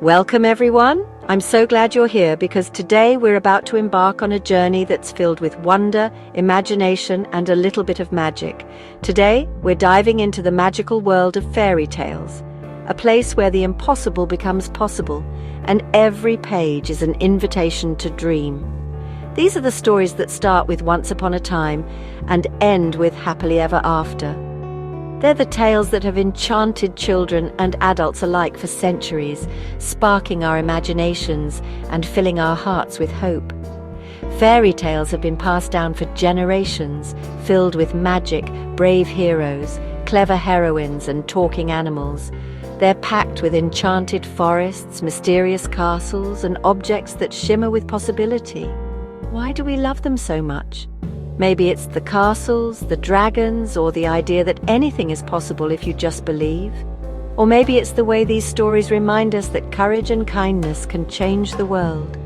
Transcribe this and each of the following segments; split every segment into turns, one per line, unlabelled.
Welcome, everyone. I'm so glad you're here because today we're about to embark on a journey that's filled with wonder, imagination, and a little bit of magic. Today, we're diving into the magical world of fairy tales, a place where the impossible becomes possible, and every page is an invitation to dream. These are the stories that start with once upon a time and end with happily ever after. They're the tales that have enchanted children and adults alike for centuries, sparking our imaginations and filling our hearts with hope. Fairy tales have been passed down for generations, filled with magic, brave heroes, clever heroines, and talking animals. They're packed with enchanted forests, mysterious castles, and objects that shimmer with possibility. Why do we love them so much? Maybe it's the castles, the dragons, or the idea that anything is possible if you just believe. Or maybe it's the way these stories remind us that courage and kindness can change the world.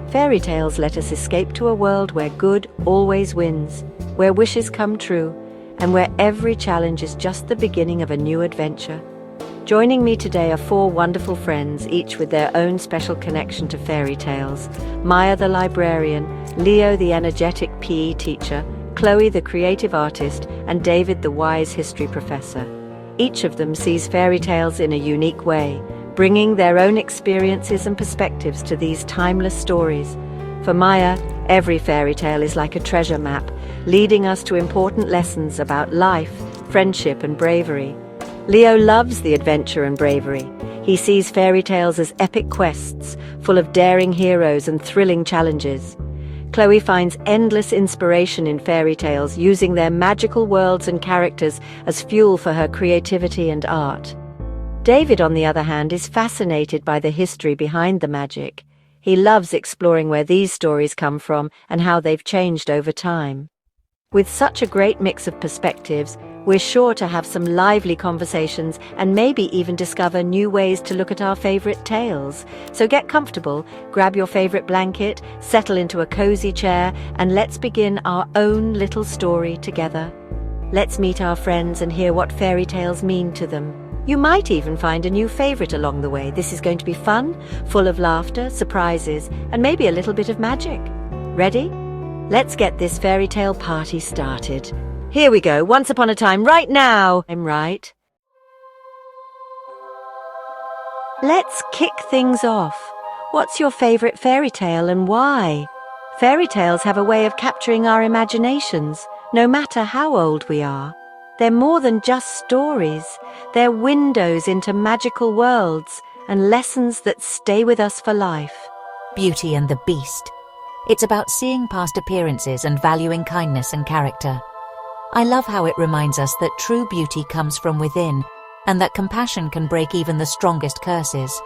Fairy tales let us escape to a world where good always wins, where wishes come true, and where every challenge is just the beginning of a new adventure. Joining me today are four wonderful friends, each with their own special connection to fairy tales. Maya the librarian, Leo the energetic PE teacher, Chloe the creative artist, and David the wise history professor. Each of them sees fairy tales in a unique way, bringing their own experiences and perspectives to these timeless stories. For Maya, every fairy tale is like a treasure map, leading us to important lessons about life, friendship, and bravery. Leo loves the adventure and bravery. He sees fairy tales as epic quests, full of daring heroes and thrilling challenges. Chloe finds endless inspiration in fairy tales, using their magical worlds and characters as fuel for her creativity and art. David, on the other hand, is fascinated by the history behind the magic. He loves exploring where these stories come from and how they've changed over time. With such a great mix of perspectives, we're sure to have some lively conversations and maybe even discover new ways to look at our favorite tales. So get comfortable, grab your favorite blanket, settle into a cozy chair, and let's begin our own little story together. Let's meet our friends and hear what fairy tales mean to them. You might even find a new favorite along the way. This is going to be fun, full of laughter, surprises, and maybe a little bit of magic. Ready? Let's get this fairy tale party started. Here we go, once upon a time, right now. I'm right. Let's kick things off. What's your favorite fairy tale and why? Fairy tales have a way of capturing our imaginations, no matter how old we are. They're more than just stories. They're windows into magical worlds and lessons that stay with us for life.
Beauty and the Beast. It's about seeing past appearances and valuing kindness and character. I love how it reminds us that true beauty comes from within, and that compassion can break even the strongest curses.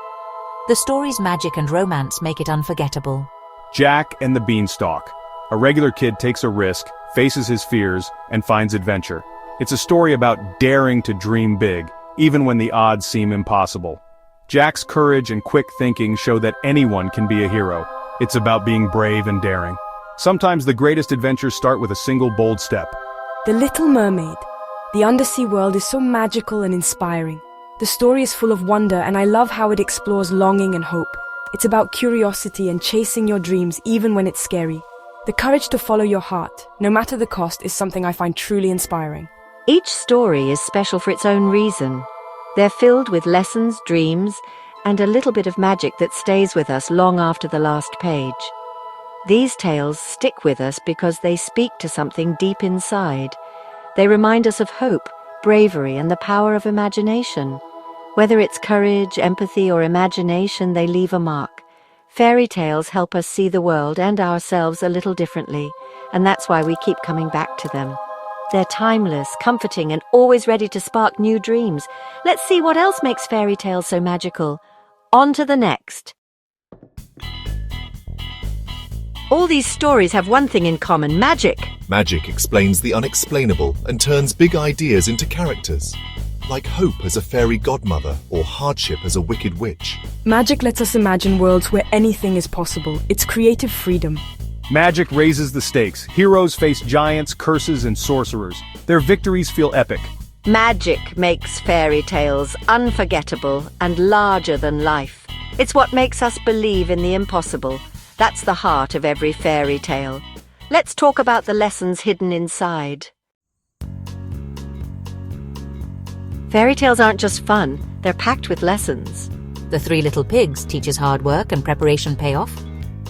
The story's magic and romance make it unforgettable.
Jack and the Beanstalk. A regular kid takes a risk, faces his fears, and finds adventure. It's a story about daring to dream big, even when the odds seem impossible. Jack's courage and quick thinking show that anyone can be a hero. It's about being brave and daring. Sometimes the greatest adventures start with a single bold step.
The Little Mermaid. The undersea world is so magical and inspiring. The story is full of wonder, and I love how it explores longing and hope. It's about curiosity and chasing your dreams even when it's scary. The courage to follow your heart, no matter the cost, is something I find truly inspiring.
Each story is special for its own reason. They're filled with lessons, dreams, and a little bit of magic that stays with us long after the last page. These tales stick with us because they speak to something deep inside. They remind us of hope, bravery, and the power of imagination. Whether it's courage, empathy, or imagination, they leave a mark. Fairy tales help us see the world and ourselves a little differently, and that's why we keep coming back to them. They're timeless, comforting, and always ready to spark new dreams. Let's see what else makes fairy tales so magical. On to the next. All these stories have one thing in common: magic.
Magic explains the unexplainable and turns big ideas into characters. Like hope as a fairy godmother or hardship as a wicked witch.
Magic lets us imagine worlds where anything is possible. It's creative freedom.
Magic raises the stakes. Heroes face giants, curses, and sorcerers. Their victories feel epic.
Magic makes fairy tales unforgettable and larger than life. It's what makes us believe in the impossible. That's the heart of every fairy tale. Let's talk about the lessons hidden inside. Fairy tales aren't just fun, they're packed with lessons.
The Three Little Pigs teaches hard work and preparation pay off.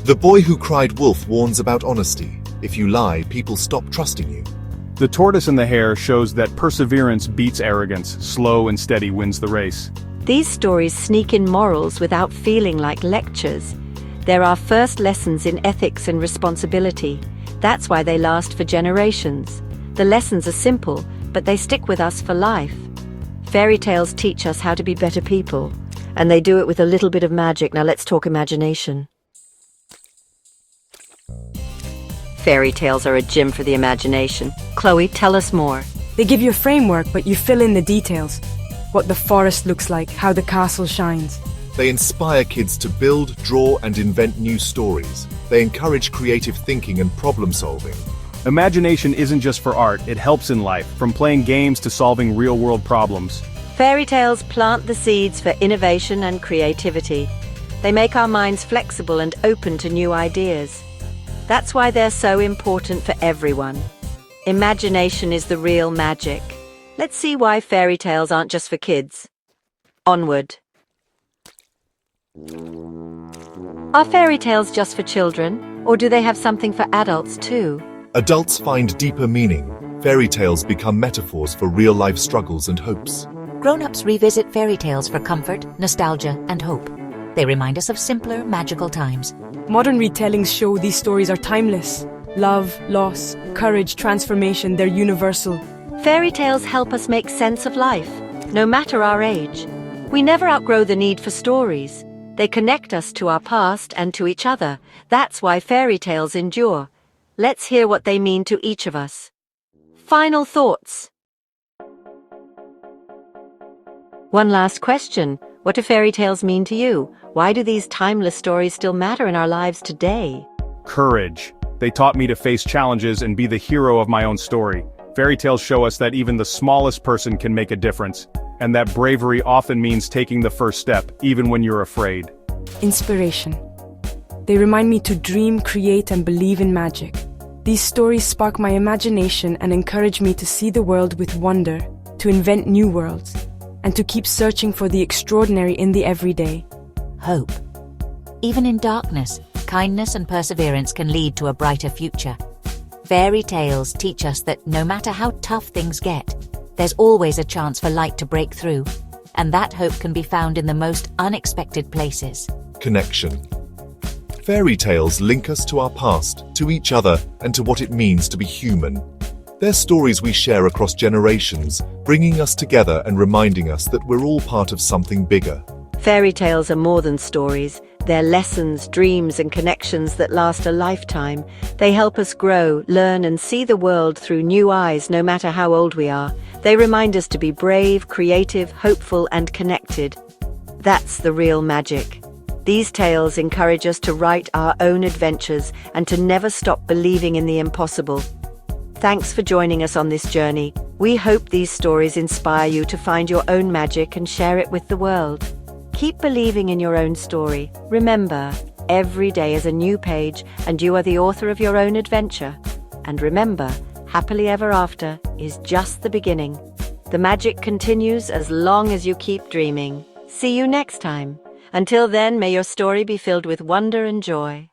The Boy Who Cried Wolf warns about honesty. If you lie, people stop trusting you.
The Tortoise and the Hare shows that perseverance beats arrogance, slow and steady wins the race.
These stories sneak in morals without feeling like lectures. They're our first lessons in ethics and responsibility. That's why they last for generations. The lessons are simple, but they stick with us for life. Fairy tales teach us how to be better people, and they do it with a little bit of magic. Now let's talk imagination. Fairy tales are a gym for the imagination. Chloe, tell us more.
They give you a framework, but you fill in the details. What the forest looks like, how the castle shines.
They inspire kids to build, draw, and invent new stories. They encourage creative thinking and problem solving.
Imagination isn't just for art, it helps in life, from playing games to solving real-world problems.
Fairy tales plant the seeds for innovation and creativity. They make our minds flexible and open to new ideas. That's why they're so important for everyone. Imagination is the real magic. Let's see why fairy tales aren't just for kids. Onward. Are fairy tales just for children, or do they have something for adults too?
Adults find deeper meaning. Fairy tales become metaphors for real-life struggles and hopes.
Grown-ups revisit fairy tales for comfort, nostalgia, and hope. They remind us of simpler, magical times.
Modern retellings show these stories are timeless. Love, loss, courage, transformation, they're universal.
Fairy tales help us make sense of life, no matter our age. We never outgrow the need for stories. They connect us to our past and to each other. That's why fairy tales endure. Let's hear what they mean to each of us. Final thoughts. One last question. What do fairy tales mean to you? Why do these timeless stories still matter in our lives today?
Courage. They taught me to face challenges and be the hero of my own story. Fairy tales show us that even the smallest person can make a difference, and that bravery often means taking the first step, even when you're afraid.
Inspiration. They remind me to dream, create, and believe in magic. These stories spark my imagination and encourage me to see the world with wonder, to invent new worlds, and to keep searching for the extraordinary in the everyday.
Hope. Even in darkness, kindness and perseverance can lead to a brighter future. Fairy tales teach us that no matter how tough things get, there's always a chance for light to break through, and that hope can be found in the most unexpected places.
Connection. Fairy tales link us to our past, to each other, and to what it means to be human. They're stories we share across generations, bringing us together and reminding us that we're all part of something bigger.
Fairy tales are more than stories. They're lessons, dreams, and connections that last a lifetime. They help us grow, learn, and see the world through new eyes, no matter how old we are. They remind us to be brave, creative, hopeful, and connected. That's the real magic. These tales encourage us to write our own adventures and to never stop believing in the impossible. Thanks for joining us on this journey. We hope these stories inspire you to find your own magic and share it with the world. Keep believing in your own story. Remember, every day is a new page and you are the author of your own adventure. And remember, happily ever after is just the beginning. The magic continues as long as you keep dreaming. See you next time. Until then, may your story be filled with wonder and joy.